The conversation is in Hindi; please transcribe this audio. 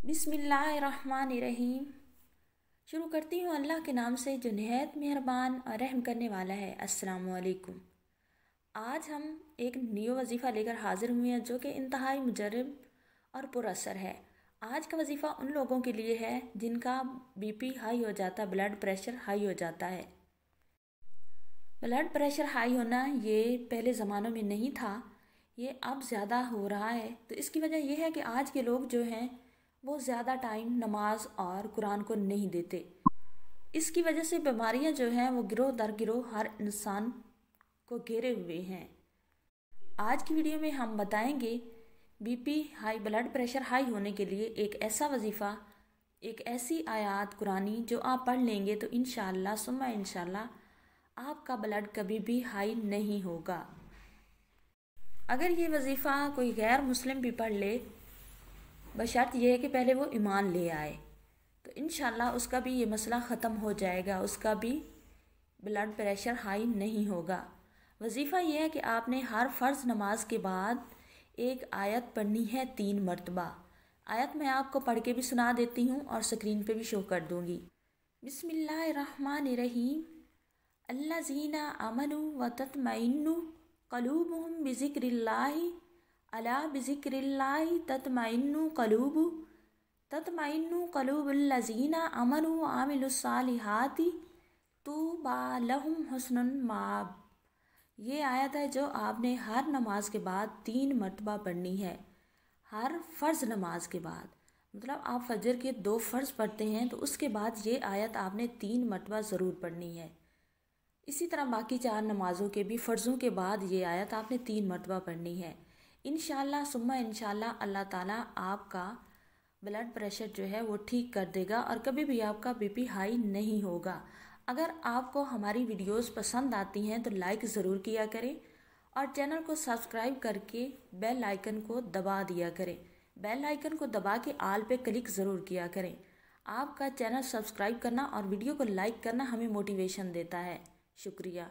बिस्मिल्लाहिर्रहमानिर्रहीम। शुरू करती हूँ अल्लाह के नाम से जो निहायत मेहरबान और रहम करने वाला है। अस्सलामु अलैकुम। आज हम एक न्यू वजीफ़ा लेकर हाजिर हुए हैं जो कि इंतहाई मुजर्रब और पुरअसर है। आज का वजीफ़ा उन लोगों के लिए है जिनका बीपी हाई हो जाता, ब्लड प्रेशर हाई हो जाता है। ब्लड प्रेशर हाई होना ये पहले ज़मानों में नहीं था, ये अब ज़्यादा हो रहा है। तो इसकी वजह यह है कि आज के लोग जो हैं वो ज़्यादा टाइम नमाज और कुरान को नहीं देते। इसकी वजह से बीमारियां जो हैं वो गिरोह दर गिरोह हर इंसान को घेरे हुए हैं। आज की वीडियो में हम बताएंगे BP high, blood pressure high होने के लिए एक ऐसा वजीफ़ा, एक ऐसी आयत कुरानी जो आप पढ़ लेंगे तो इंशाअल्लाह सुम्मा इंशाअल्लाह आपका ब्लड कभी भी हाई नहीं होगा। अगर ये वजीफ़ा कोई गैर मुस्लिम भी पढ़ ले, बशर्त यह है कि पहले वो ईमान ले आए, तो इंशाल्लाह उसका भी ये मसला ख़त्म हो जाएगा, उसका भी ब्लड प्रेशर हाई नहीं होगा। वजीफ़ा यह है कि आपने हर फ़र्ज़ नमाज के बाद एक आयत पढ़नी है 3 मरतबा। आयत मैं आपको पढ़ के भी सुना देती हूँ और स्क्रीन पे भी शो कर दूँगी। बिस्मिल्लाहिर्रहमानिर्रहीम। अल्लज़ीना आमनु व तत्मइन्नु क़ुलूबुहुम बिज़िक्रिल्लाहि अला बिज़िक्रिल्लाहि तत्मइन्नु क़ुलूबुल्लज़ीना आमनु व आमिलुस्सालिहाति तूबा लहुम हुस्नुल माब। ये आयत है जो आपने हर नमाज के बाद 3 मरतबा पढ़नी है। हर फ़र्ज़ नमाज के बाद, मतलब आप फजर के 2 फ़र्ज़ पढ़ते हैं तो उसके बाद ये आयत आपने 3 मरतबा ज़रूर पढ़नी है। इसी तरह बाकी 4 नमाज़ों के भी फ़र्ज़ों के बाद ये आयत आपने 3 मरतबा पढ़नी है। इंशाअल्लाह सुम्मा इंशाअल्लाह अल्लाह ताला आपका ब्लड प्रेशर जो है वो ठीक कर देगा और कभी भी आपका बीपी हाई नहीं होगा। अगर आपको हमारी वीडियोस पसंद आती हैं तो लाइक ज़रूर किया करें और चैनल को सब्सक्राइब करके बेल आइकन को दबा दिया करें। बेल आइकन को दबा के आल पे क्लिक ज़रूर किया करें। आपका चैनल सब्सक्राइब करना और वीडियो को लाइक करना हमें मोटिवेशन देता है। शुक्रिया।